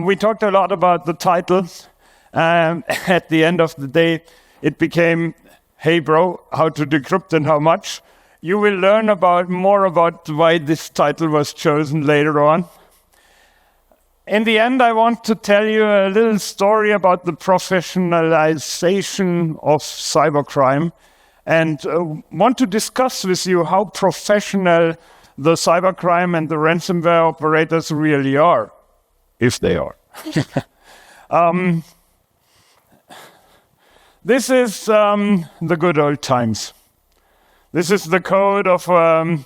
We talked a lot about the title. At the end of the day, it became, hey bro, how to decrypt and how much. You will learn more about why this title was chosen later on. In the end, I want to tell you a little story about the professionalization of cybercrime and want to discuss with you how professional the cybercrime and the ransomware operators really are, if they are. This is the good old times. This is the code of virus,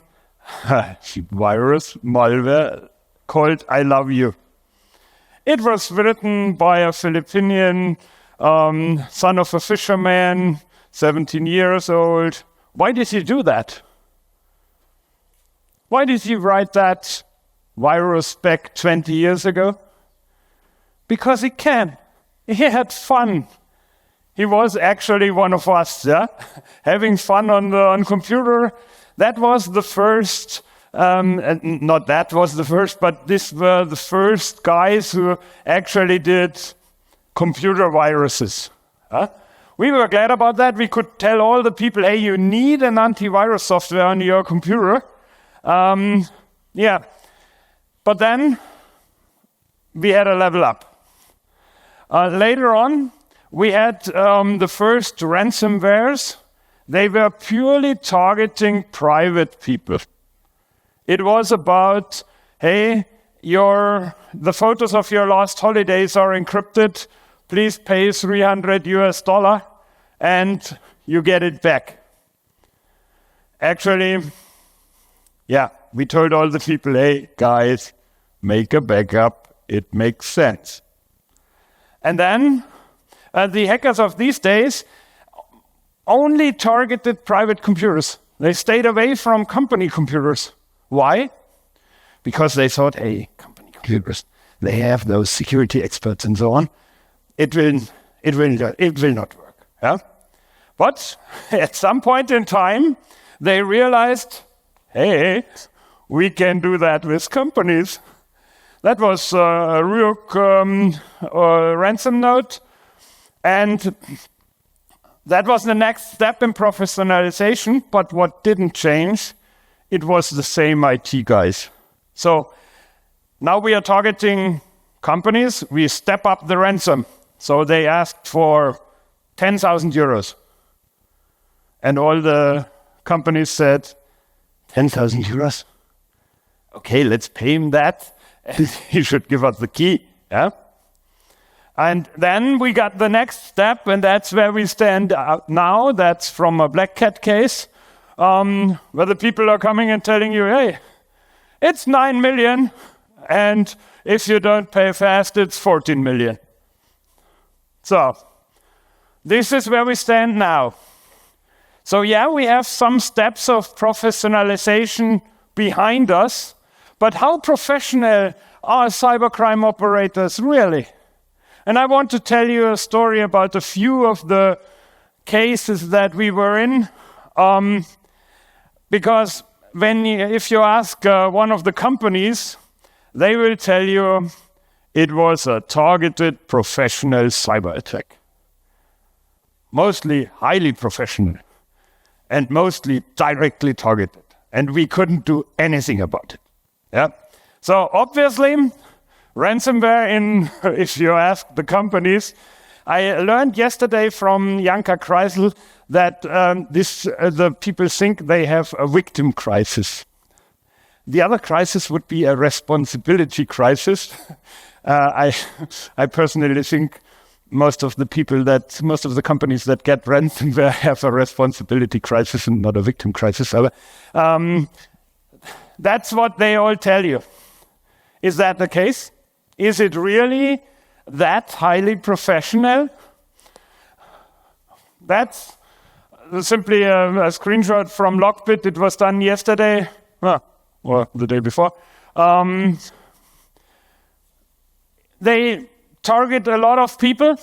malware, called I Love You. It was written by a Filipinian son of a fisherman, 17 years old. Why did he do that? Why did he write that virus back 20 years ago? Because he can. He had fun. He was actually one of us, yeah? Having fun on computer. That was the first, not that was the first, but these were the first guys who actually did computer viruses. We were glad about that. We could tell all the people, hey, you need an antivirus software on your computer. Yeah. But then we had a level up. Later on, we had the first ransomwares. They were purely targeting private people. It was about, hey, the photos of your last holidays are encrypted. Please pay $300 and you get it back. Actually, yeah, we told all the people, hey, guys, make a backup. It makes sense. And then the hackers of these days only targeted private computers. They stayed away from company computers. Why? Because they thought, hey, company computers, they have those security experts and so on. It will not work. Yeah? But at some point in time, they realized, hey, we can do that with companies. That was a Ryuk ransom note. And that was the next step in professionalization. But what didn't change, it was the same IT guys. So now we are targeting companies. We step up the ransom. So they asked for 10,000 euros. And all the companies said, 10,000 euros? Okay, let's pay him that. And he should give us the key. Yeah? And then we got the next step, and that's where we stand now. That's from a Black Cat case, where the people are coming and telling you, hey, it's 9 million, and if you don't pay fast, it's 14 million. So, this is where we stand now. So yeah, we have some steps of professionalization behind us, but how professional are cybercrime operators really? And I want to tell you a story about a few of the cases that we were in, because if you ask one of the companies, they will tell you it was a targeted professional cyber attack. Mostly highly professional and mostly directly targeted. And we couldn't do anything about it. Yeah. So obviously, ransomware, if you ask the companies, I learned yesterday from Janka Kreisel that the people think they have a victim crisis. The other crisis would be a responsibility crisis. I personally think most of the companies that get ransomware have a responsibility crisis and not a victim crisis. That's what they all tell you. Is that the case? Is it really that highly professional? That's simply a screenshot from Lockbit. It was done yesterday, or the day before. They target a lot of people.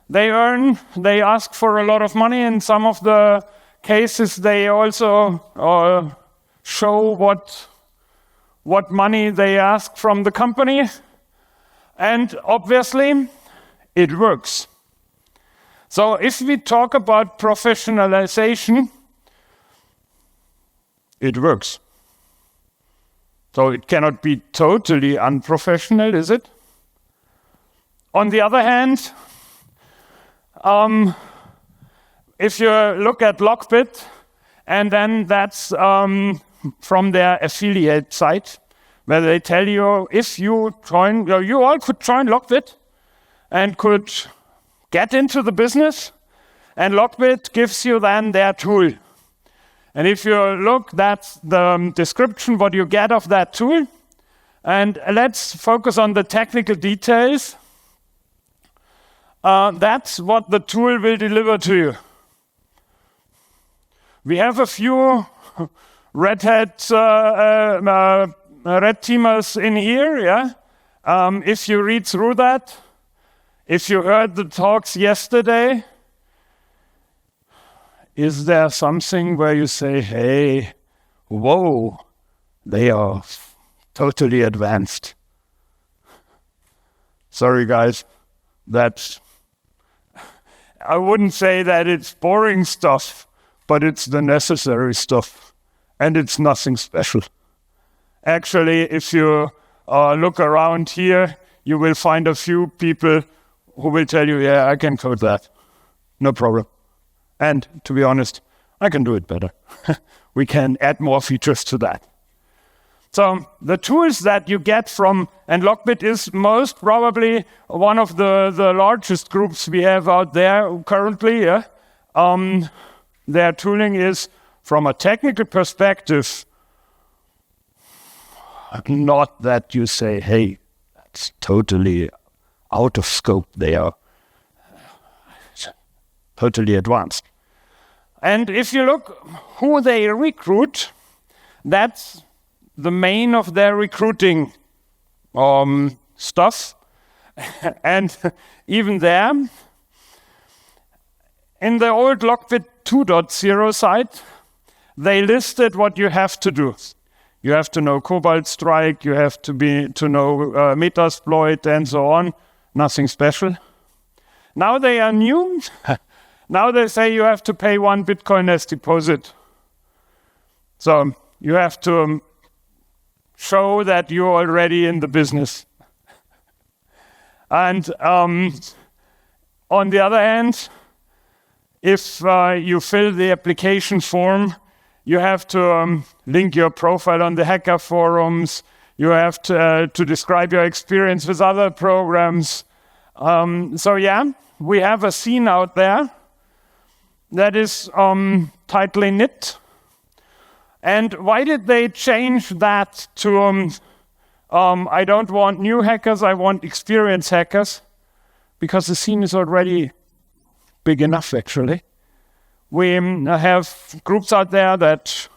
They ask for a lot of money. In some of the cases, they also show what money they ask from the company. And obviously, it works. So if we talk about professionalization, it works. So it cannot be totally unprofessional, is it? On the other hand, if you look at Lockbit, and then that's from their affiliate site, where they tell you if you join, you all could join Lockbit and could get into the business, and Lockbit gives you then their tool. And if you look, that's the description, what you get of that tool. And let's focus on the technical details. That's what the tool will deliver to you. We have a few red teamers in here, yeah? If you read through that, if you heard the talks yesterday, is there something where you say, hey, whoa, they are totally advanced? Sorry, guys, I wouldn't say that it's boring stuff, but it's the necessary stuff, and it's nothing special. Actually, if you look around here, you will find a few people who will tell you, yeah, I can code that, no problem. And to be honest, I can do it better. We can add more features to that. So the tools that you get from, and Lockbit is most probably one of the largest groups we have out there currently. Yeah? Their tooling is, from a technical perspective, not that you say, hey, that's totally out of scope. They are totally advanced. And if you look who they recruit, that's the main of their recruiting stuff. And even there, in the old Lockbit 2.0 site, they listed what you have to do. You have to know Cobalt Strike, you have to know Metasploit and so on. Nothing special. Now they are new. Now they say you have to pay 1 Bitcoin as deposit. So you have to show that you're already in the business. And on the other hand, if you fill the application form, you have to link your profile on the hacker forums. You have to describe your experience with other programs. So yeah, we have a scene out there that is tightly knit. And why did they change that to I don't want new hackers, I want experienced hackers? Because the scene is already big enough, actually. We have groups out there that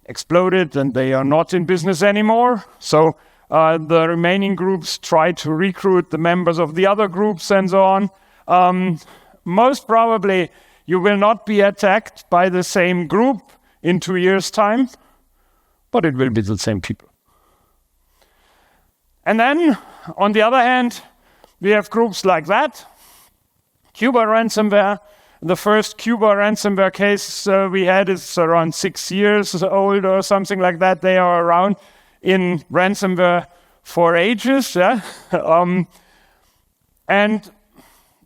exploded and they are not in business anymore. So the remaining groups try to recruit the members of the other groups and so on. Most probably, you will not be attacked by the same group in 2 years' time, but it will be the same people. And then, on the other hand, we have groups like that. Cuba ransomware. The first Cuba ransomware case we had is around 6 years old or something like that. They are around in ransomware for ages. Yeah? And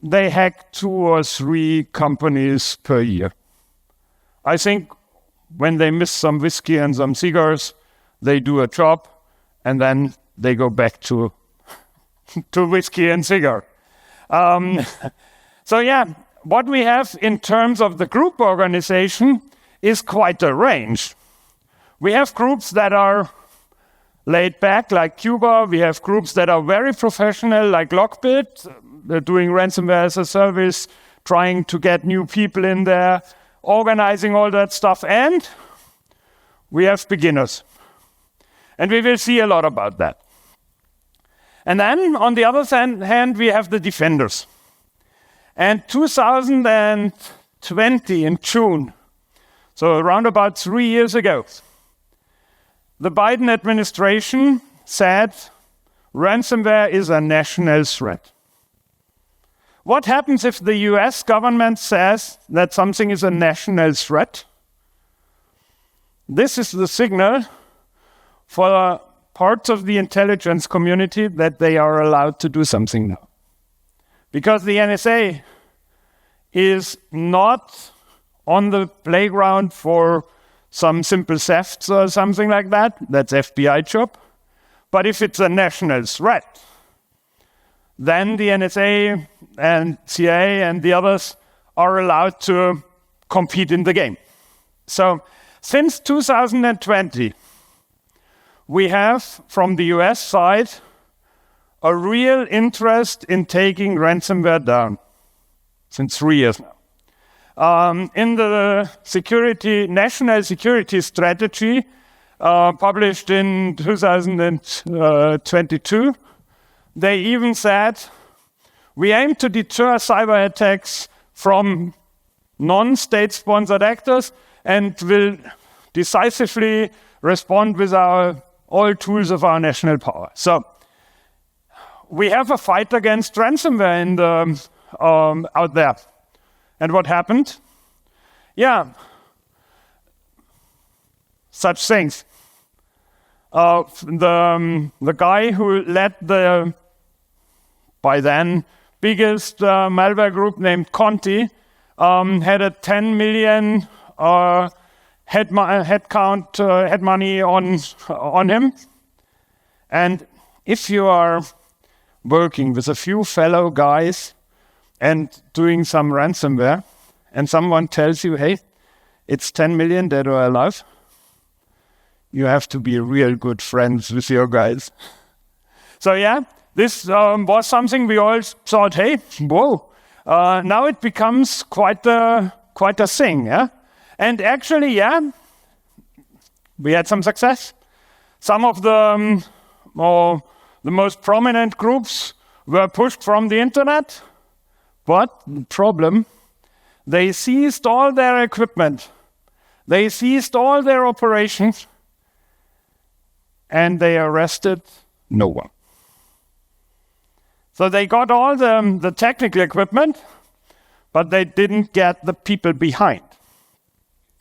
they hack 2 or 3 companies per year. I think when they miss some whiskey and some cigars, they do a job, and then they go back to whiskey and cigar. So yeah, what we have in terms of the group organization is quite a range. We have groups that are laid back, like Cuba. We have groups that are very professional, like Lockbit. They're doing ransomware as a service, trying to get new people in there, organizing all that stuff. And we have beginners. And we will see a lot about that. And then, on the other hand, we have the defenders. And 2020, in June, so around about 3 years ago, the Biden administration said, ransomware is a national threat. What happens if the US government says that something is a national threat? This is the signal for parts of the intelligence community that they are allowed to do something now. Because the NSA is not on the playground for some simple thefts or something like that. That's FBI job. But if it's a national threat, then the NSA and CIA and the others are allowed to compete in the game. So since 2020, we have, from the US side, a real interest in taking ransomware down since 3 years now. In the National Security Strategy, published in 2022, they even said, we aim to deter cyber attacks from non-state-sponsored actors and will decisively respond with all tools of our national power. So we have a fight against ransomware out there. And what happened? Yeah, such things. The guy who led the, by then, biggest malware group named Conti had a 10 million head money on him. And if you are working with a few fellow guys and doing some ransomware, and someone tells you, hey, it's 10 million dead or alive, you have to be real good friends with your guys. So yeah, this was something we all thought, hey, whoa, now it becomes quite a thing, yeah? And actually, yeah, we had some success. Some of the most prominent groups were pushed from the internet, but the problem, they seized all their equipment, they seized all their operations, and they arrested no one. So they got all the technical equipment, but they didn't get the people behind.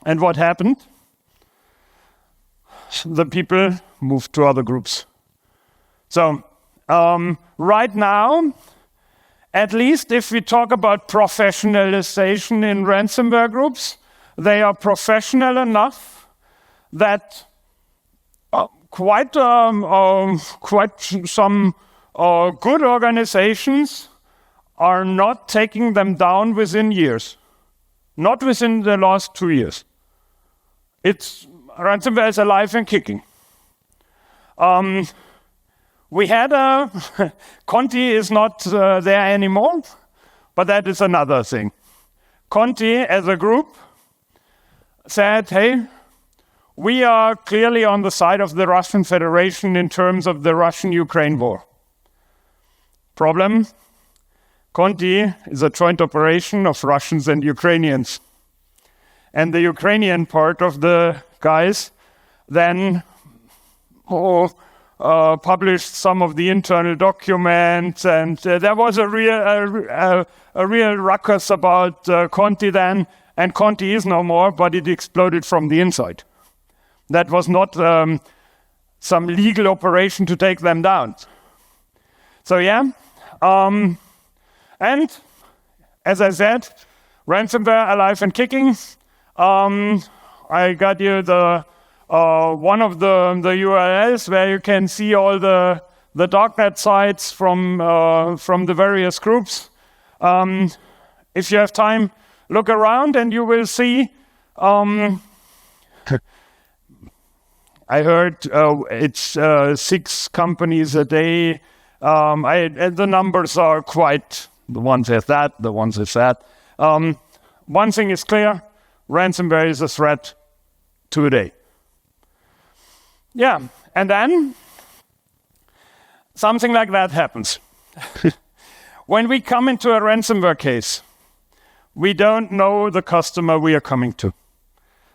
And what happened? The people moved to other groups. So right now, at least if we talk about professionalization in ransomware groups, they are professional enough that quite some good organizations are not taking them down within years, not within the last 2 years. Ransomware is alive and kicking. We had Conti is not there anymore, but that is another thing. Conti, as a group, said, hey, we are clearly on the side of the Russian Federation in terms of the Russian-Ukraine war. Problem, Conti is a joint operation of Russians and Ukrainians. And the Ukrainian part of the guys then published some of the internal documents, and there was a real ruckus about Conti then, and Conti is no more, but it exploded from the inside. That was not some legal operation to take them down. So yeah, and as I said, ransomware alive and kicking. I got you the one of the URLs where you can see all the darknet sites from the various groups. If you have time, look around and you will see. I heard it's 6 companies a day. And the numbers are quite, the one says that, the one says that. One thing is clear, ransomware is a threat today. Yeah, and then something like that happens. When we come into a ransomware case, we don't know the customer we are coming to.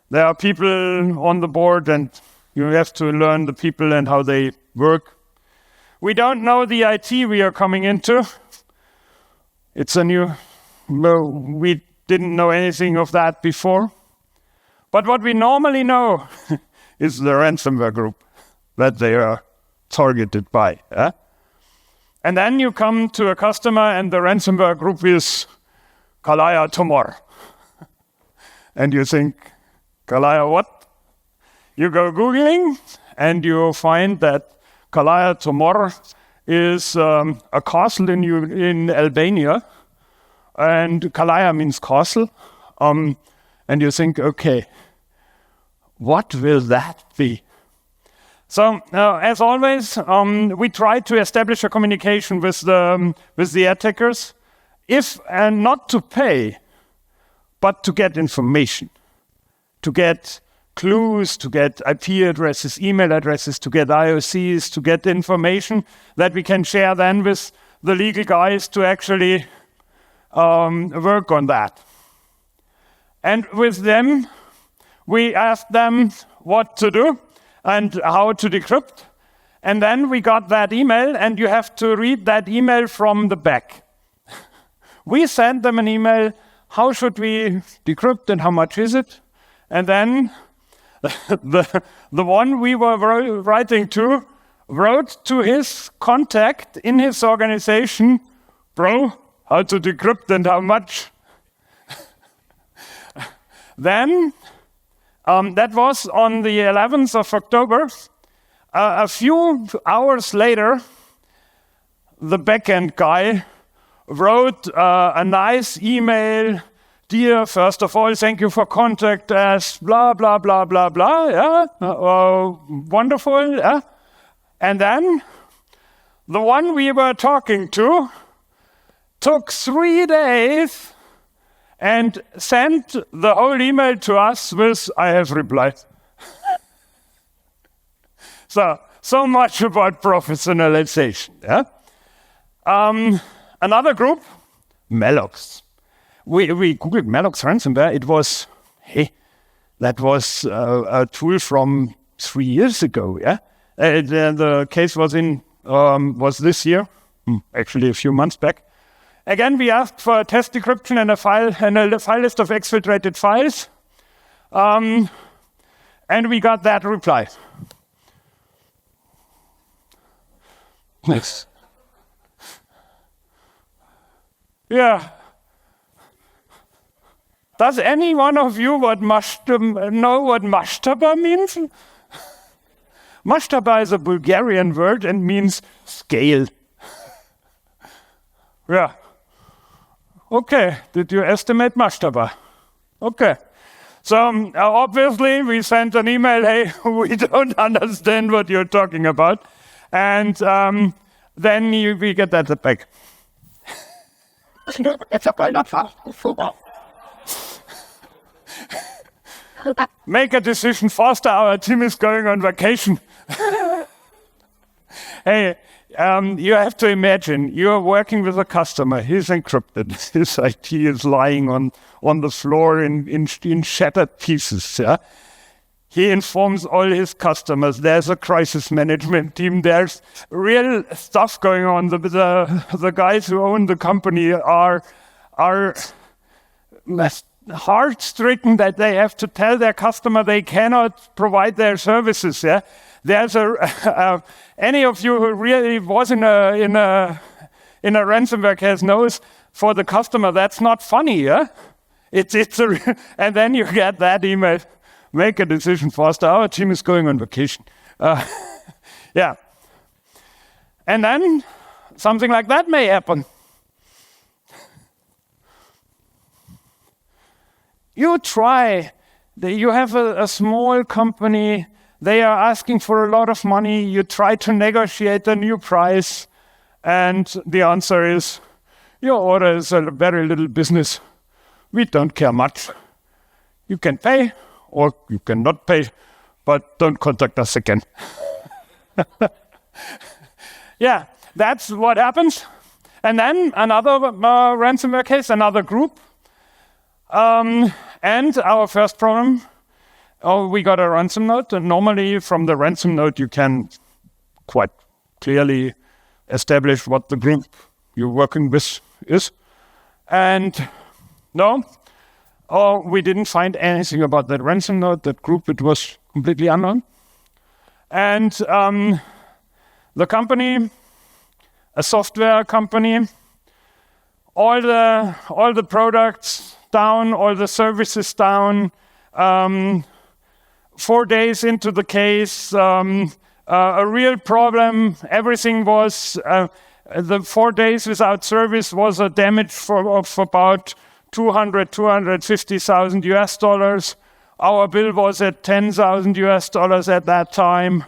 There are people on the board and you have to learn the people and how they work. We don't know the IT we are coming into. It's a new, we didn't know anything of that before. But what we normally know is the ransomware group that they are targeted by. And then you come to a customer and the ransomware group is Kalaya Tomor. And you think, Kalaya what? You go Googling and you find that Kalaya Tomor is a castle in Albania. And Kalaya means castle. And you think, okay, what will that be? So, as always, we try to establish a communication with the attackers, if and not to pay, but to get information, to get clues, to get IP addresses, email addresses, to get IOCs, to get information that we can share then with the legal guys to actually work on that. And with them, we asked them what to do and how to decrypt. And then we got that email, and you have to read that email from the back. We sent them an email, how should we decrypt and how much is it? And then the one we were writing to wrote to his contact in his organization, bro, how to decrypt and how much? Then, that was on the 11th of October. A few hours later, the backend guy wrote a nice email. Dear, first of all, thank you for contact us, blah, blah, blah, blah, blah. Yeah, wonderful. Yeah. And then the one we were talking to took 3 days and sent the whole email to us with, I have replied. So much about professionalization. Yeah? Another group, Mallocs. We Googled Mallocs ransomware. It was, that was a tool from 3 years ago. Yeah, the case was this year, actually a few months back. Again, we asked for a test decryption and a file list of exfiltrated files, and we got that reply. Next. Yeah. Does any one of you know what mashtaba means? Mashtaba is a Bulgarian word and means scale. Yeah. Okay, did you estimate mashtaba? Okay. So obviously we sent an email, hey, we don't understand what you're talking about. And then we get that back. Make a decision faster, our team is going on vacation. Hey, you have to imagine, you're working with a customer, he's encrypted, his IT is lying on the floor in shattered pieces. Yeah? He informs all his customers, there's a crisis management team, there's real stuff going on. The guys who own the company are heart-stricken that they have to tell their customer they cannot provide their services. Yeah, there's any of you who really was in a ransomware case knows for the customer that's not funny. Yeah, and then you get that email. Make a decision faster. Our team is going on vacation. Yeah, and then something like that may happen. You try, you have a small company, they are asking for a lot of money, you try to negotiate a new price, and the answer is, your order is a very little business. We don't care much. You can pay, or you cannot pay, but don't contact us again. Yeah, that's what happens. And then another ransomware case, another group. And our first problem, we got a ransom note. And normally from the ransom note, you can quite clearly establish what the group you're working with is. And no, we didn't find anything about that ransom note, that group. It was completely unknown. And the company, a software company, all the products down, all the services down. 4 days into the case, a real problem. Everything was, the 4 days without service was a damage of about 250,000 US dollars. Our bill was at 10,000 US dollars at that time.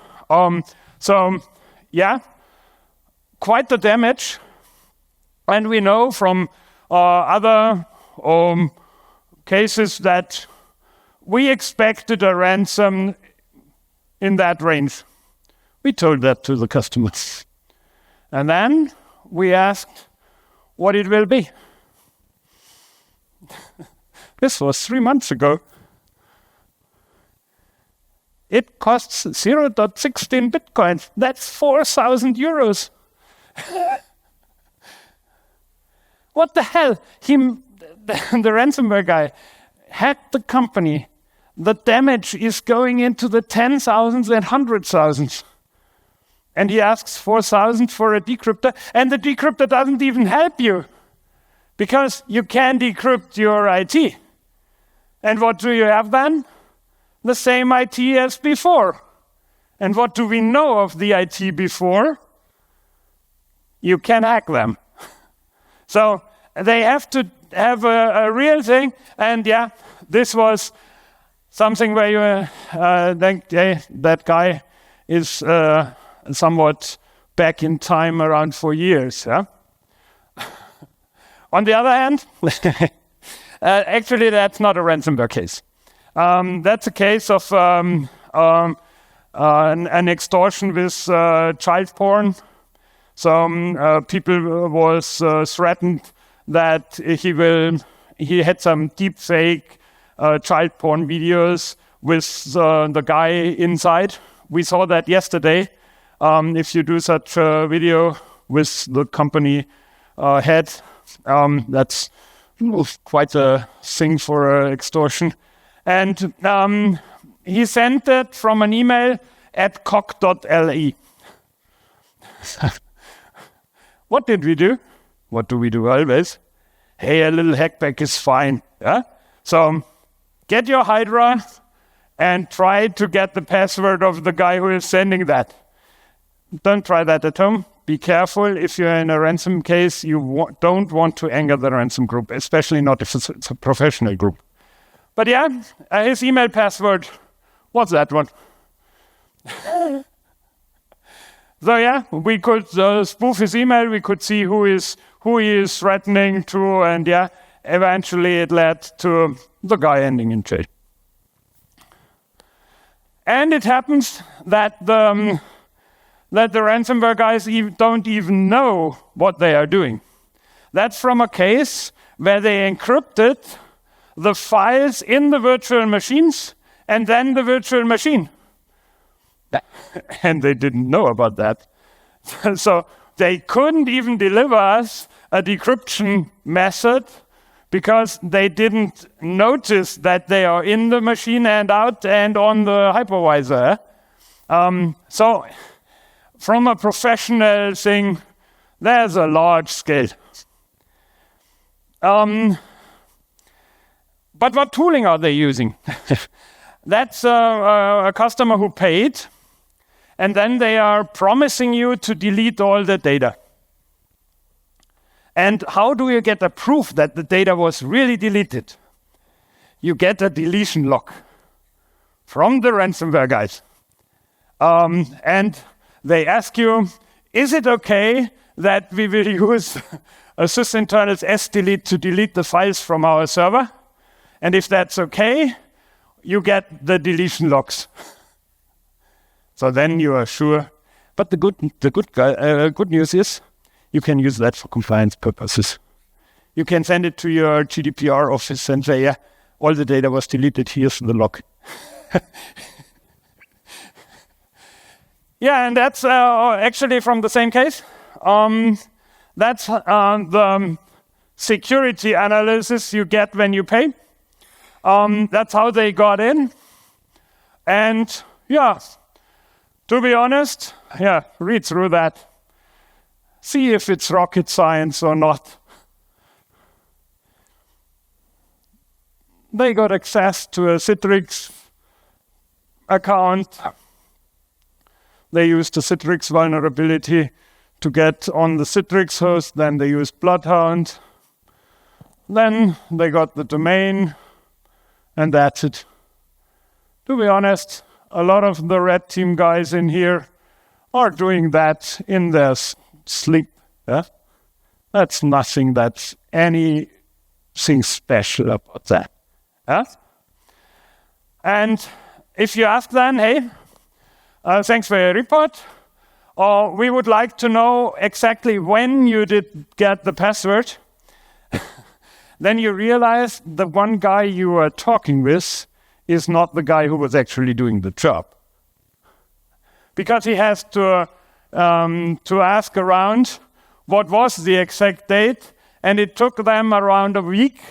So, yeah, quite the damage. And we know from other cases that we expected a ransom in that range. We told that to the customers. And then we asked what it will be. This was 3 months ago. It costs 0.16 Bitcoin. That's 4,000 euros. What the hell? The ransomware guy hacked the company. The damage is going into the 10,000s and 100,000s. And he asks 4,000 for a decryptor, and the decryptor doesn't even help you because you can decrypt your IT. And what do you have then? The same IT as before. And what do we know of the IT before? You can hack them. So they have to have a real thing. And yeah, this was something where you think, hey, that guy is somewhat back in time around 4 years. Yeah? On the other hand, actually that's not a ransomware case. That's a case of an extortion with child porn. So people was threatened that he had some deep fake child porn videos with the guy inside. We saw that yesterday. If you do such a video with the company head, that's quite a thing for extortion. And he sent it from an email at cock.le. What did we do? What do we do always? Hey, a little hackback is fine. Yeah? So get your Hydra and try to get the password of the guy who is sending that. Don't try that at home. Be careful. If you're in a ransom case, you don't want to anger the ransom group, especially not if it's a professional group. But yeah, his email password was that one. So yeah, we could spoof his email. We could see who he is threatening to, and yeah, eventually it led to the guy ending in jail. And it happens that the ransomware guys don't even know what they are doing. That's from a case where they encrypted the files in the virtual machines and then the virtual machine. And they didn't know about that. So they couldn't even deliver us a decryption method because they didn't notice that they are in the machine and out and on the hypervisor. So from a professional thing, there's a large scale. But what tooling are they using? That's a customer who paid, and then they are promising you to delete all the data. And how do you get a proof that the data was really deleted? You get a deletion log from the ransomware guys. And they ask you, is it okay that we will use a sysinternals sdelete to delete the files from our server? And if that's okay, you get the deletion logs. So then you are sure. But the good news is you can use that for compliance purposes. You can send it to your GDPR office and say, yeah, all the data was deleted, here's the log. Yeah, and that's actually from the same case. That's the security analysis you get when you pay. That's how they got in. And yeah, to be honest, read through that. See if it's rocket science or not. They got access to a Citrix account. They used the Citrix vulnerability to get on the Citrix host. Then they used Bloodhound. Then they got the domain, and that's it. To be honest, a lot of the red team guys in here are doing that in their sleep. Yeah? That's nothing that's anything special about that. Yeah? And if you ask then, hey, thanks for your report, or we would like to know exactly when you did get the password, then you realize the one guy you were talking with is not the guy who was actually doing the job. Because he has to ask around what was the exact date, and it took them around a week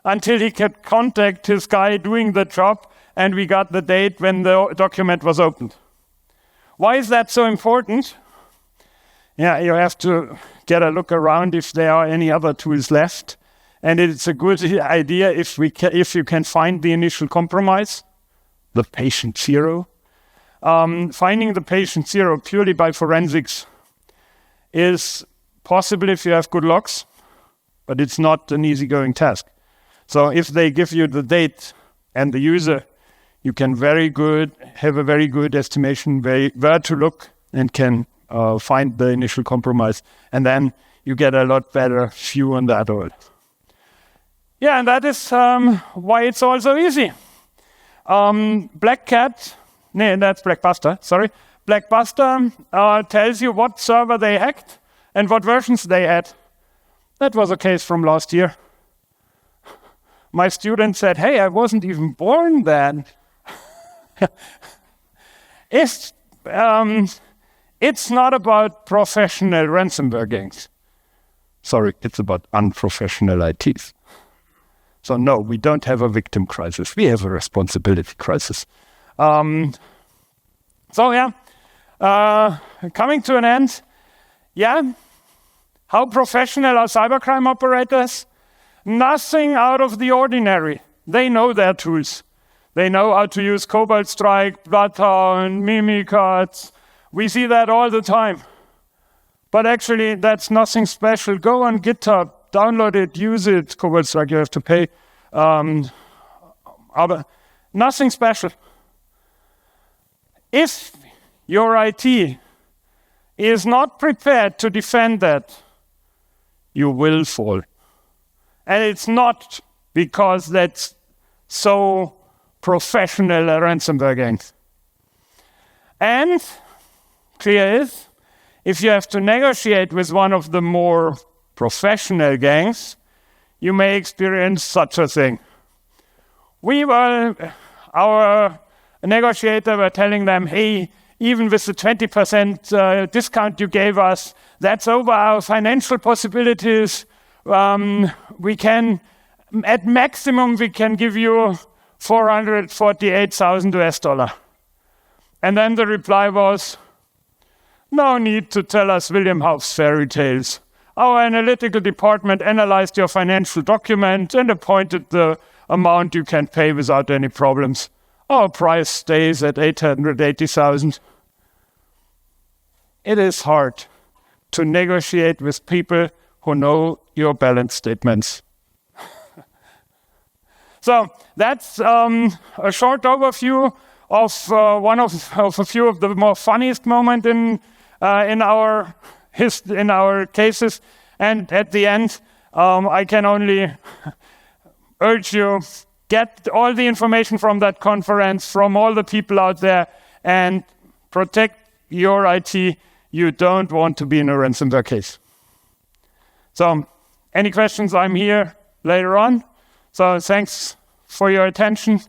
until he could contact his guy doing the job, and we got the date when the document was opened. Why is that so important? Yeah, you have to get a look around if there are any other tools left. And it's a good idea if you can find the initial compromise, the patient zero. Finding the patient zero purely by forensics is possible if you have good logs, but it's not an easygoing task. So if they give you the date and the user, you can have a very good estimation where to look and can find the initial compromise. And then you get a lot better view on that all. Yeah, and that is why it's all so easy. That's Blackbuster, sorry. Blackbuster tells you what server they hacked and what versions they had. That was a case from last year. My student said, hey, I wasn't even born then. It's not about professional ransomware gangs. Sorry, it's about unprofessional ITs. So no, we don't have a victim crisis. We have a responsibility crisis. Coming to an end. Yeah, how professional are cybercrime operators? Nothing out of the ordinary. They know their tools. They know how to use Cobalt Strike, Bloodhound, Mimicards. We see that all the time. But actually, that's nothing special. Go on GitHub, download it, use it. Cobalt Strike, you have to pay. Nothing special. If your IT is not prepared to defend that, you will fall. And it's not because that's so professional a ransomware gang. And clear is, if you have to negotiate with one of the more professional gangs, you may experience such a thing. Our negotiator were telling them, hey, even with the 20% discount you gave us, that's over our financial possibilities. We can, at maximum, we can give you $448,000 US. And then the reply was, no need to tell us William Hough's fairy tales. Our analytical department analyzed your financial document and appointed the amount you can pay without any problems. Our price stays at $880,000. It is hard to negotiate with people who know your balance statements. So that's a short overview of a few of the more funniest moments in our cases. And at the end, I can only urge you, get all the information from that conference, from all the people out there, and protect your IT. You don't want to be in a ransomware case. So, any questions? I'm here later on. So, thanks for your attention.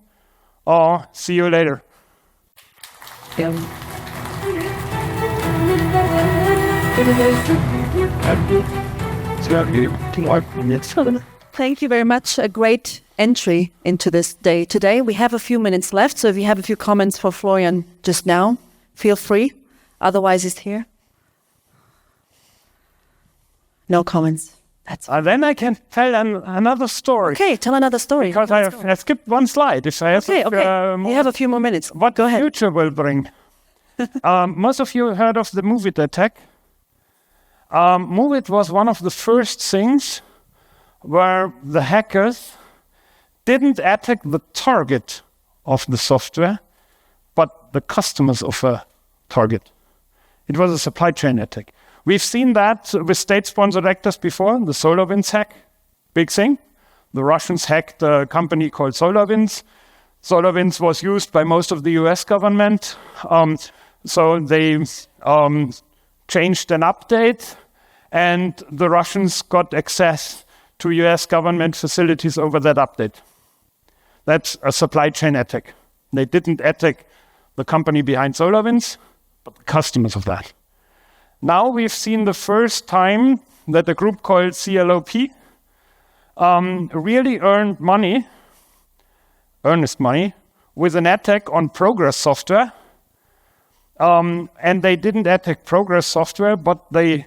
Or see you later. Yeah. Thank you very much. A great entry into this day today. We have a few minutes left, so if you have a few comments for Florian just now, feel free. Otherwise, he's here. No comments. Then I can tell another story. Okay, tell another story. Because I skipped one slide. If I have you have a few more minutes. What Go ahead. The future will bring. Most of you heard of the MOVEit attack. MOVEit was one of the first things where the hackers didn't attack the target of the software, but the customers of a target. It was a supply chain attack. We've seen that with state-sponsored actors before, the SolarWinds hack, big thing. The Russians hacked a company called SolarWinds. SolarWinds was used by most of the US government. So they changed an update, and the Russians got access to US government facilities over that update. That's a supply chain attack. They didn't attack the company behind SolarWinds, but the customers of that. Now we've seen the first time that a group called CLOP really earned money, earnest money, with an attack on Progress software. And they didn't attack Progress software, but they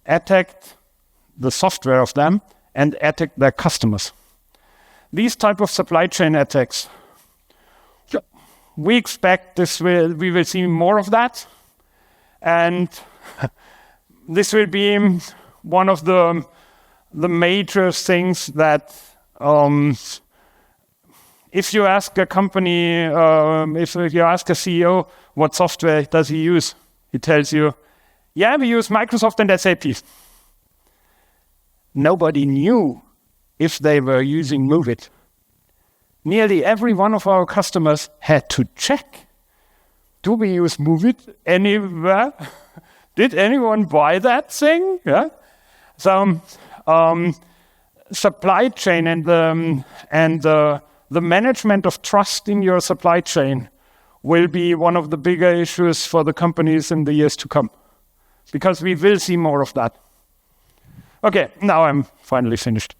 attacked the software of them and attacked their customers. These type of supply chain attacks, we expect we will see more of that. And this will be one of the major things that if you ask a company, if you ask a CEO what software does he use, he tells you, yeah, we use Microsoft and SAP. Nobody knew if they were using MOVEit. Nearly every one of our customers had to check. Do we use MOVEit anywhere? Did anyone buy that thing? Yeah. So supply chain and the management of trust in your supply chain will be one of the bigger issues for the companies in the years to come, because we will see more of that. Okay, now I'm finally finished.